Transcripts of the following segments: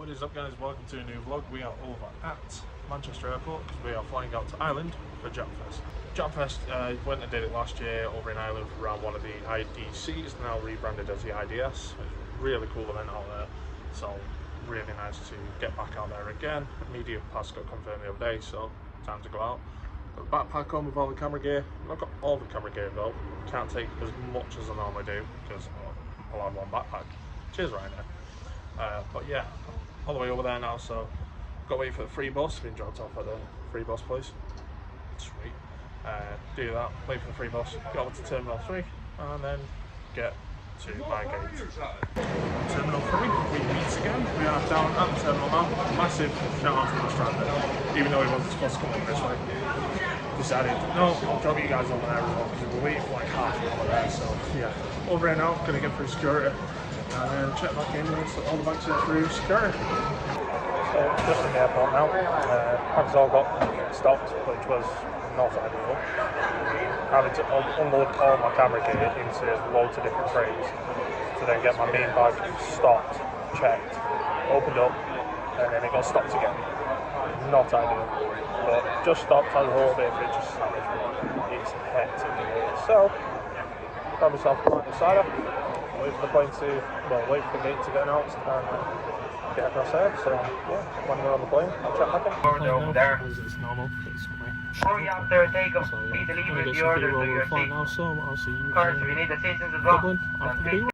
What is up, guys? Welcome to a new vlog. We are over at Manchester Airport because we are flying out to Ireland for Japfest. Japfest went and did it last year over in Ireland around one of the IDCs, now rebranded as the IDS. It's a really cool event out there, so really nice to get back out there again. Media pass got confirmed the other day, so time to go out. Got a backpack on with all the camera gear. I've got all the camera gear though. Can't take as much as I normally do because I'll have one backpack. Cheers, Ryan. But yeah, all the way over there now, so got to wait for the free bus. Been dropped off at the free bus place. Sweet. Do that, wait for the free bus, get over to Terminal 3 and then get to my gate. Terminal 3, we meet again. We are down at the terminal now. Massive shout out to the strand, even though he wasn't supposed to come over this way. Decided, no, I'll drop you guys over there as well because we're waiting for like half an hour there. So yeah, over here now, gonna get through security and then check back in once all the bags are through security. So just in the airport now, bags all got stopped, which was not ideal. Having to unload all my camera gear into loads of different frames to then get my main bag stopped, checked, opened up, and then it got stopped again. Not ideal, but just stopped as a little bit for it just sandwich. It's hectic. So, grab myself a pint of cider, wait for the plane to, well, wait for the gate to get announced and get across there. So, yeah, when we're on the plane, I'll check back in. Over there. It's normal. Hurry after takeoff. Please deliver the order to your seat. Now, so I'll see you. Of course, if you need assistance as well. Dublin after the B.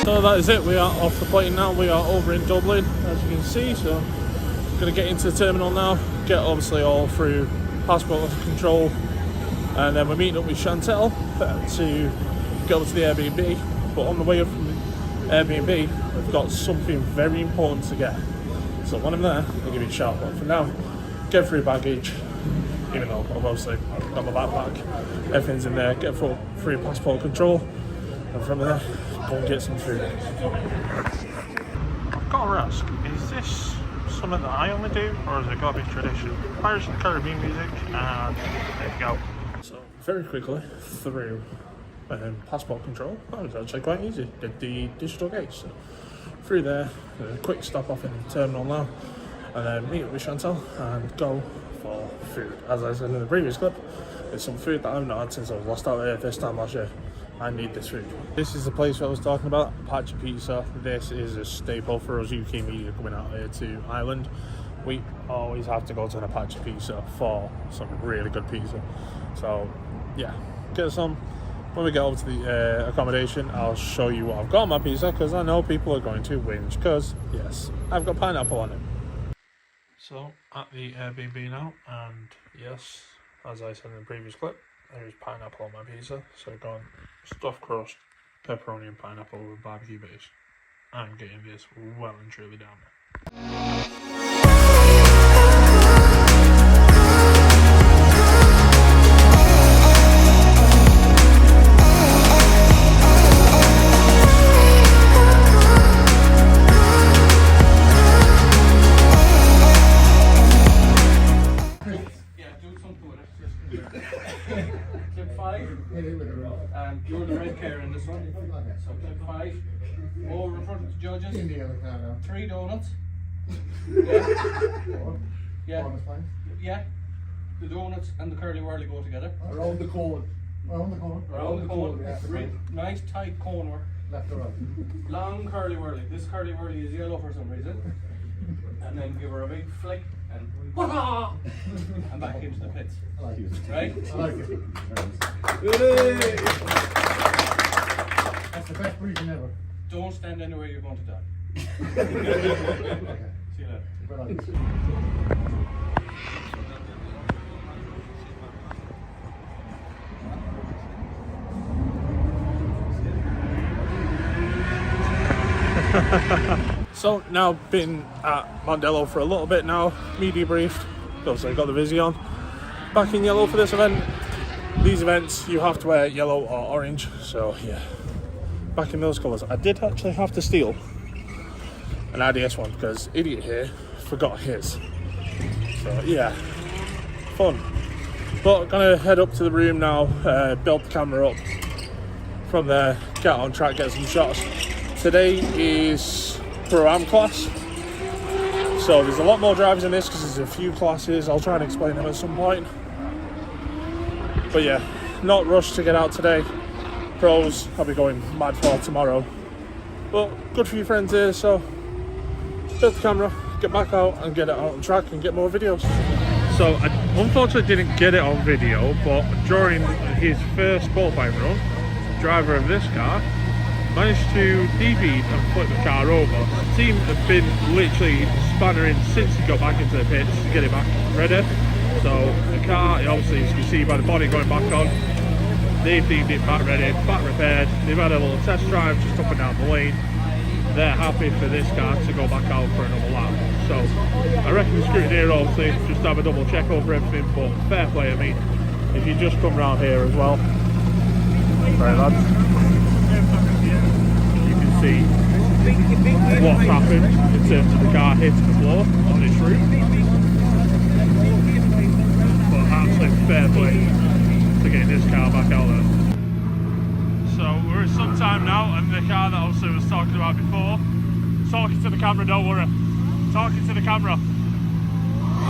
So that is it, we are off the plane now, we are over in Dublin as you can see, so I'm going to get into the terminal now, get obviously all through passport control, and then we're meeting up with Chantel to go to the Airbnb, but on the way up from the Airbnb we've got something very important to get, so when I'm there I'll give you a shout, but for now, get through baggage, even though I've obviously got my backpack, everything's in there, get through passport control, and from there go and get some food. I've got to ask, is this something that I only do, or has it got to be tradition? Pirates of the Caribbean music, and there you go. So very quickly through passport control, that was actually quite easy. Did the digital gates, so through there, a quick stop off in the terminal now, and then meet up with Chantal and go for food. As I said in the previous clip, it's some food that I've not had since I was last out there this time last year. I need this food. This is the place I was talking about, Apache Pizza. This is a staple for us UK media coming out here to Ireland. We always have to go to an Apache Pizza for some really good pizza. So yeah, get some. When we get over to the accommodation, I'll show you what I've got on my pizza, because I know people are going to whinge, because yes, I've got pineapple on it. So at the Airbnb now, and yes, as I said in the previous clip, there's pineapple on my pizza, so I've gone stuffed crust, pepperoni and pineapple with barbecue base. I'm getting this well and truly down there. Clip 5, you're the red chair in this one, so clip 5, over in front of the judges, 3 donuts, yeah, the donuts and the curly whirly go together. Around the cone. Yeah. Nice tight cone work. Left or right. Long curly whirly, this curly whirly is yellow for some reason, and then give her a big flick and and back into the pits. I like it. Right? I like it. That's the best briefing ever. Don't stand anywhere you're going to die. Okay. See you later. Well, I So now been at Mondello for a little bit now, media briefed, because I got the Vizzy on. Back in yellow for this event. These events you have to wear yellow or orange, so yeah, back in those colours. I did actually have to steal an IDS one because idiot here forgot his. So yeah, fun. But gonna head up to the room now, build the camera up. From there, get on track, get some shots. Today is Pro-Am class, so there's a lot more drivers in this because there's a few classes. I'll try and explain them at some point. But yeah, not rushed to get out today. Pros, I'll be going mad for tomorrow. But good for you friends here, so build the camera, get back out and get it out on track and get more videos. So I unfortunately didn't get it on video, but during his first qualifying run, the driver of this car managed to deviate and flip the car over. The team have been literally spannering since he got back into the pits to get it back ready. So the car, obviously as you can see by the body going back on, they've deemed it back ready, back repaired. They've had a little test drive just up and down the lane. They're happy for this car to go back out for another lap. So I reckon the scrutineer obviously just have a double check over everything, but fair play. I mean, if you just come round here as well, right lads, you can see what's happened in terms of the car hitting the floor on this route. But absolute fair play to getting this car back out there. So we're at some time now, and the car that I also was talking about before, talking to the camera, don't worry, talking to the camera.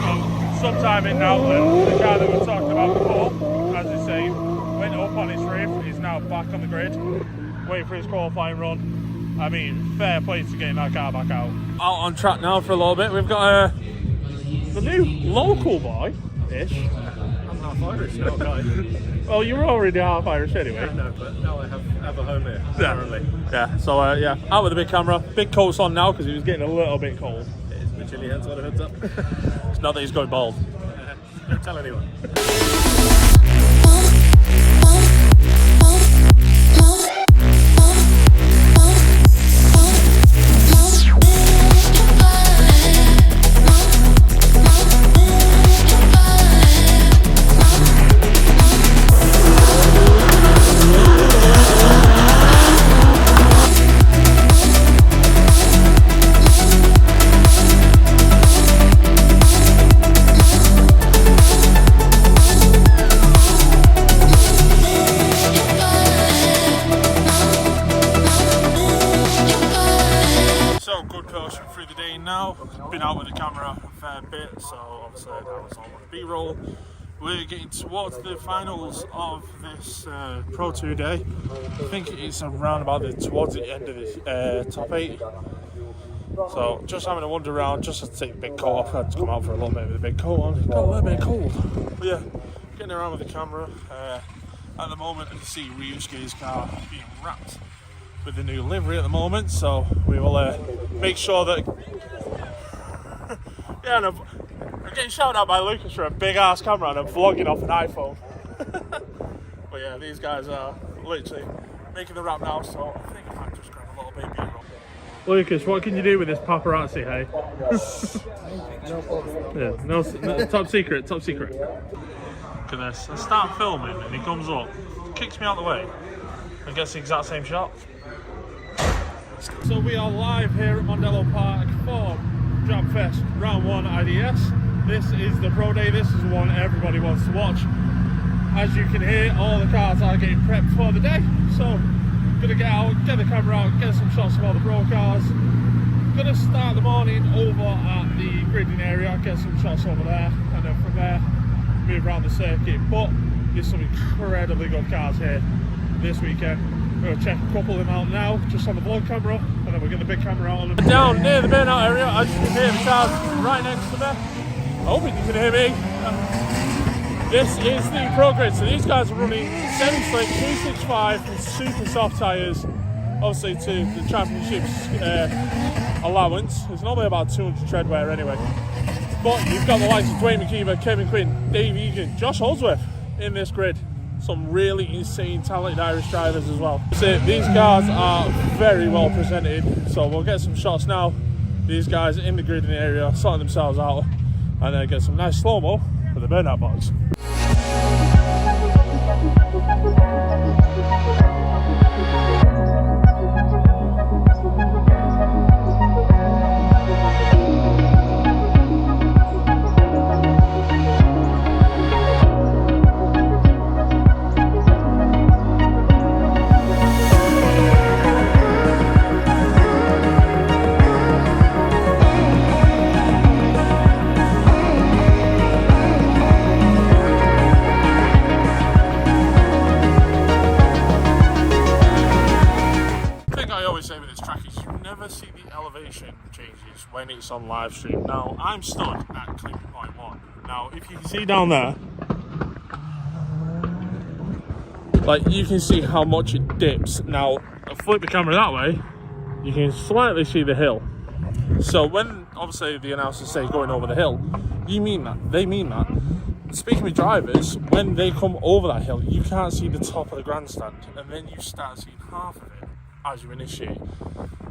So some time in now, and the car that we were talking about before, as I say, went up on its rev, is now back on the grid, waiting for his qualifying run. I mean, fair play to getting that car back out. Out on track now for a little bit. We've got the new local boy-ish. I'm half Irish now, guys. Well, you were already half Irish anyway. Yeah, no, but now I have a home here, apparently. Yeah, so yeah, out with the big camera. Big coat's on now because it was getting a little bit cold. It is a bit chilly, hence why the hood's up. It's not that he's going bald. Don't tell anyone. Been out with the camera a fair bit, so obviously that was all on B-roll. We're getting towards the finals of this Pro 2 day. I think it's around about towards the end of the top 8. So just having a wander around, just to take the big coat off. I had to come out for a little bit with a big coat on. Got a little bit cold. But yeah, getting around with the camera. At the moment, you can see Ryusei's car being wrapped with the new livery at the moment, so we will make sure that. Yeah, and I'm getting shouted out by Lukas for a big ass camera and I'm vlogging off an iPhone. But yeah, these guys are literally making the wrap now, so I think I might just grab a little bit of B-roll. Lukas, what can you do with this paparazzi, hey? Yeah, no, top secret, top secret. Look at this, I start filming and he comes up, kicks me out the way and gets the exact same shot. So we are live here at Mondello Park for Japfest Round 1 IDS. This is the pro day, this is the one everybody wants to watch. As you can hear, all the cars are getting prepped for the day. So, gonna get out, get the camera out, get some shots of all the pro cars. Gonna start the morning over at the gridding area, get some shots over there, and then from there, move around the circuit. But there's some incredibly good cars here this weekend. We're going to check a couple of them out now, just on the vlog camera, and then we're getting the big camera out on them. Down near the burnout area, as you can hear the cars right next to me. I hope you can hear me. This is the Pro Grid, so these guys are running semi-slick 265 with super soft tyres, obviously to the championship's allowance. It's normally about 200 tread wear anyway. But you've got the likes of Ryusei Akiba, Kevin Quinn, Dave Egan, Josh Holdsworth in this grid. Some really insane talented Irish drivers as well. So these cars are very well presented, so we'll get some shots now these guys in the gridding area, sorting themselves out, and then get some nice slow-mo for the burnout boys. Changes when it's on live stream. Now I'm stood at clip point 1. Now if you can see down there, like you can see how much it dips. Now I flip the camera that way, you can slightly see the hill. So when obviously the announcers say going over the hill, you mean that, they mean that. Speaking with drivers, when they come over that hill, you can't see the top of the grandstand, and then you start seeing half of it as you initiate.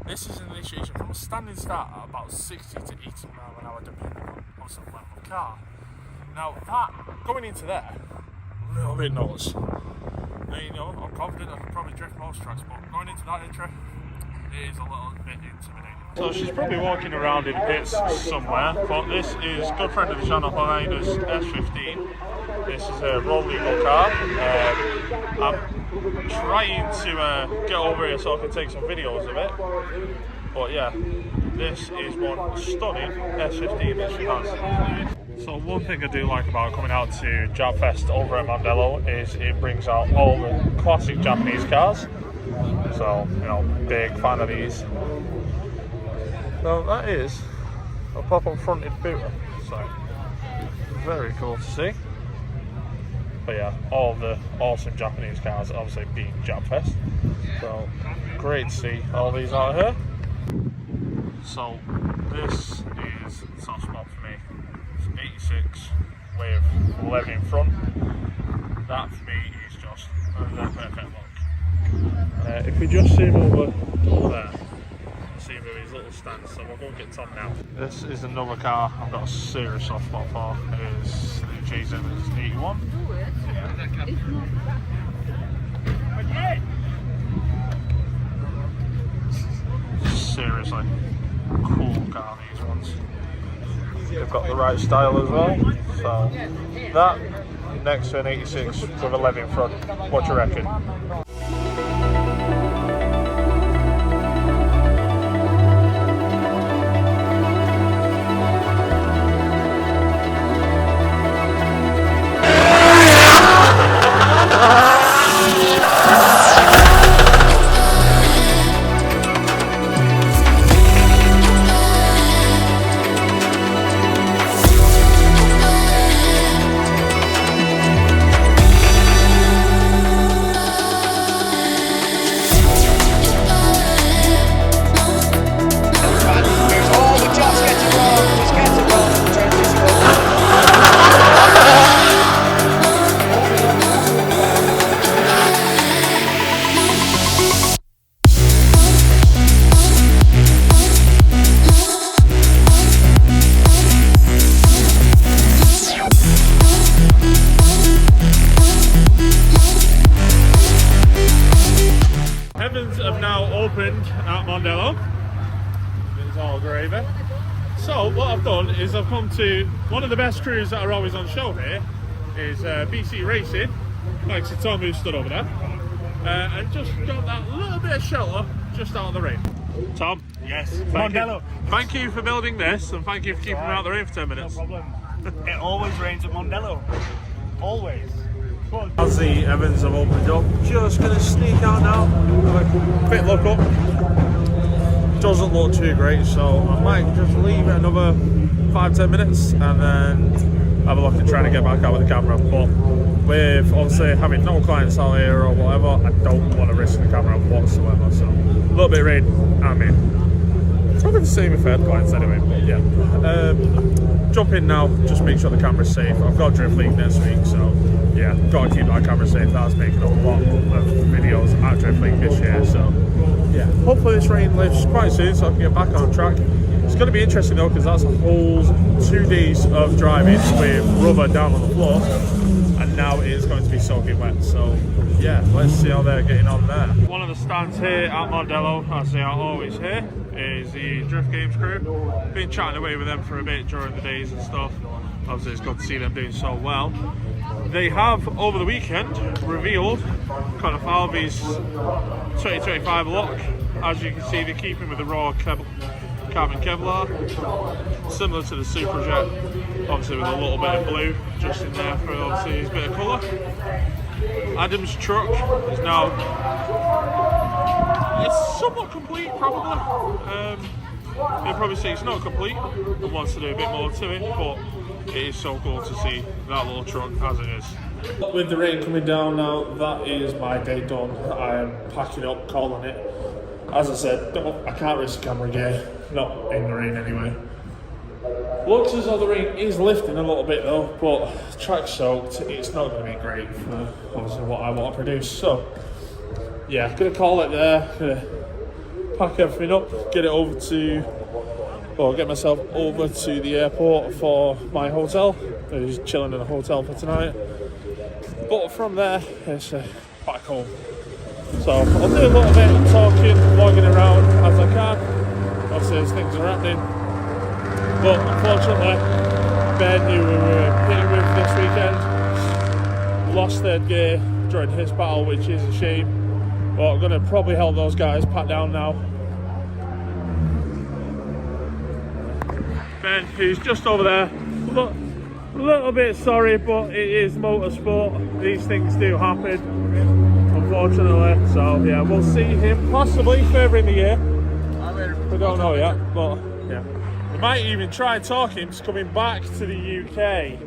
This is an initiation from a standing start at about 60 to 80 miles an hour depending on the level of the car. Now that, going into there, a little bit nuts. Now, you know, I'm confident I can probably drift most tracks, but going into that intro, it is a little bit intimidating. So she's probably walking around in pits somewhere, but this is a good friend of the channel, her name is S15. This is a roll legal car. I'm trying to get over here so I can take some videos of it. But yeah, this is one stunning S15 that she has. So one thing I do like about coming out to Japfest over at Mondello is it brings out all the classic Japanese cars. So, you know, big fan of these. So that is a pop-up fronted booter. So very cool to see. But yeah, all the awesome Japanese cars obviously being Japfest. So great to see all these out here. So this is the top spot for me. It's 86 with 11 in front. That for me is just a perfect look. If we just zoom over there, see him with his little stance, so we'll go and get Tom now. This is another car I've got a serious soft spot for. It is the JZ81. Seriously, cool car, these ones. They've got the right style as well. So that next to an 86 with 11 in front. What do you reckon? At Mondello. It's all gravy. So what I've done is I've come to one of the best crews that are always on show here is BC Racing, like Tom who stood over there, and just got that little bit of shelter just out of the rain. Tom, Yes, Mondello, thank you for building this and thank you for keeping me out of the rain for 10 minutes. No problem. It always rains at Mondello. Always. As the Evans have opened up, just going to sneak out now, have a quick look up. Doesn't look too great, so I might just leave it another 5-10 minutes and then have a look at trying to get back out with the camera. But with obviously having no clients out here or whatever, I don't want to risk the camera whatsoever. So a little bit of rain, I'm in. It's probably the same if I had clients anyway, but yeah. Jump in now, just make sure the camera's safe. I've got Drift League next week, so yeah, got to keep that camera safe. That's making a lot of videos at Drift League this year, so yeah. Hopefully this rain lifts quite soon so I can get back on track. It's going to be interesting though, because that's a whole 2 days of driving with rubber down on the floor, and now it is going to be soaking wet. So yeah, let's see how they're getting on there. One of the stands here at Mondello, as they are always here, is the Drift Games crew. Been chatting away with them for a bit during the days and stuff. Obviously it's good to see them doing so well. They have over the weekend revealed kind of Falvey's 2025 look. As you can see, they're keeping with the raw carbon Kevlar, similar to the Superjet, obviously with a little bit of blue just in there for obviously his bit of colour. Adam's truck is now, it's somewhat complete probably. You'll probably say it's not complete and wants to do a bit more to it, but it is so cool to see that little truck as it is. With the rain coming down now, that is my day done. I am packing up, calling it. As I said, I can't risk camera gear, not in the rain anyway. Looks as though the rain is lifting a little bit though, but track soaked, it's not going to be great for obviously what I want to produce. So yeah, gonna call it there, gonna pack everything up, get it over to, or get myself over to the airport for my hotel. I'm just chilling in a hotel for tonight. But from there, it's back home. So I'll do a little bit of talking, vlogging around as I can. Obviously as things are happening. But unfortunately, Ben, who we were pitting with this weekend, lost third gear during his battle, which is a shame. But I'm going to probably help those guys pack down now. Ben, who's just over there, look, a little bit sorry, but it is motorsport. These things do happen, unfortunately. So yeah, we'll see him possibly further in the year. We don't know yet, but yeah. We might even try talking to coming back to the UK.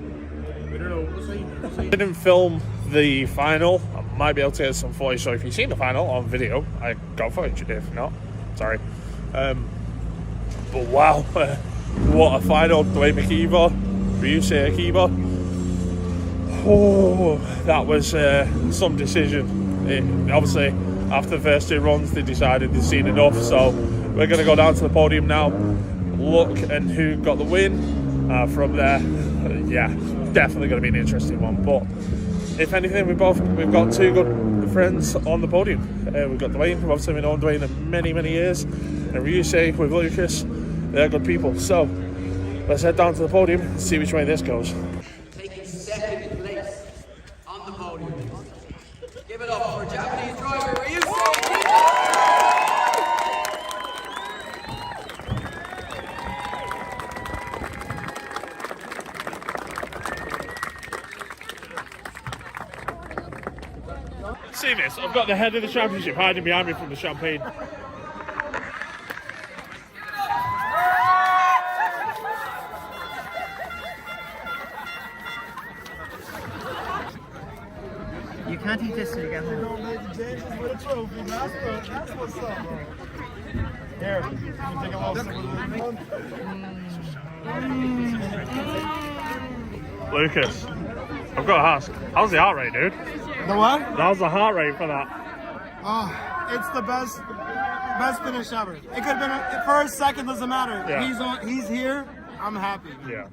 We don't know. We'll see. I didn't film the final. I might be able to get some footage. So if you've seen the final on video, I got footage. If not, sorry. But wow, what a final! Dwayne Akiba, Ryusei Akiba. Oh, that was some decision. Obviously, after the first 2 runs, they decided they'd seen enough. So we're going to go down to the podium now. Look and who got the win. From there, yeah, definitely going to be an interesting one. But if anything, we've got 2 good friends on the podium. We've got Dwayne, who obviously we've known Dwayne in many years, and Ryusei with Lukas. They're good people. So let's head down to the podium and see which way this goes. Taking second place on the podium. Give it up for Japanese driver Ryusei Akiba! See this? I've got the head of the championship hiding behind me from the champagne. You can't eat this till you get home. That's what's up, bro. Here, you take a little Lukas, I've got to ask, how's the heart rate, dude? The what? How's the heart rate for that? Oh, it's the best finish ever. It could have been first, second, doesn't matter. Yeah. He's here. I'm happy. Yeah.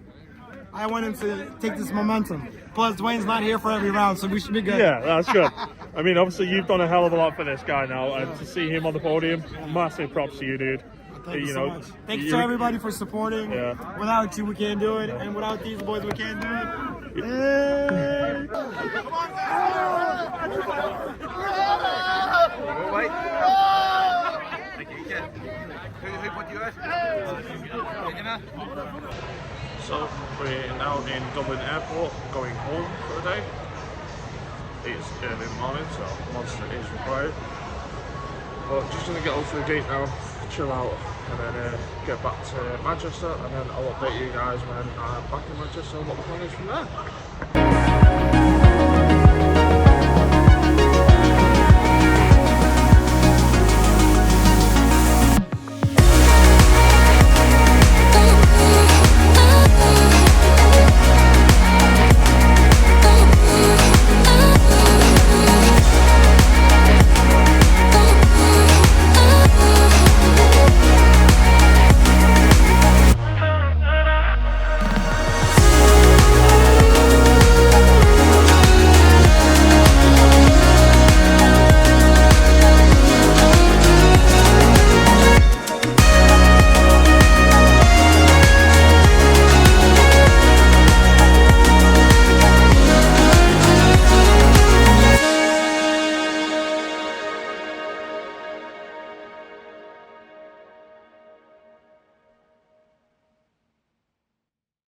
I want him to take this momentum. Plus, Dwayne's not here for every round, so we should be good. Yeah, that's good. I mean, obviously, you've done a hell of a lot for this guy now, and to see him on the podium, massive props to you, dude. Thank you so much. Thanks to everybody for supporting. Yeah. Without you, we can't do it, and without these boys, we can't do it. Hey! Come on, guys! Wait. Thank you. Who put you at? So, we're now in Dublin Airport, going home for the day. It's early in the morning, so monster is required. But just going to get over to the gate now, chill out, and then get back to Manchester, and then I'll update you guys when I'm back in Manchester and what the plan is from there.